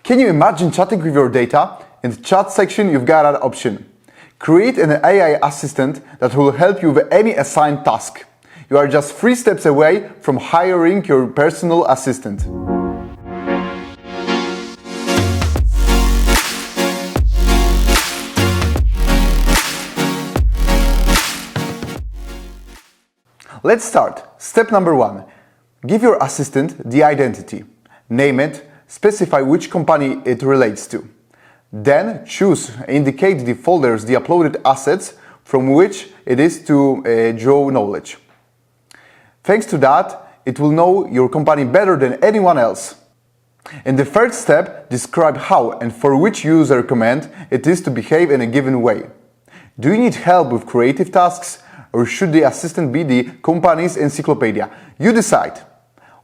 Can you imagine chatting with your data? In the chat section, you've got an option. Create an AI assistant that will help you with any assigned task. You are just 3 steps away from hiring your personal assistant. Let's start. Step number 1. Give your assistant the identity. Name it, specify which company it relates to. Then indicate the folders, the uploaded assets from which it is to draw knowledge. Thanks to that, it will know your company better than anyone else. In the third step, describe how and for which user command it is to behave in a given way. Do you need help with creative tasks, or should the assistant be the company's encyclopedia? You decide.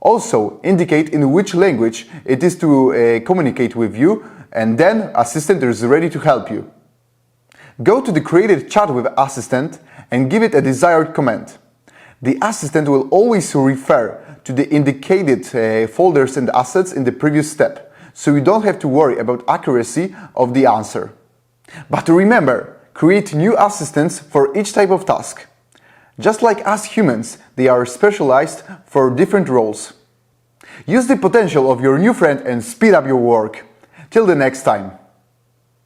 Also, indicate in which language it is to communicate with you, and then assistant is ready to help you. Go to the created chat with assistant and give it a desired command. The assistant will always refer to the indicated folders and assets in the previous step, so you don't have to worry about accuracy of the answer. But remember, create new assistants for each type of task. Just like us humans, they are specialized for different roles. Use the potential of your new friend and speed up your work. Till the next time.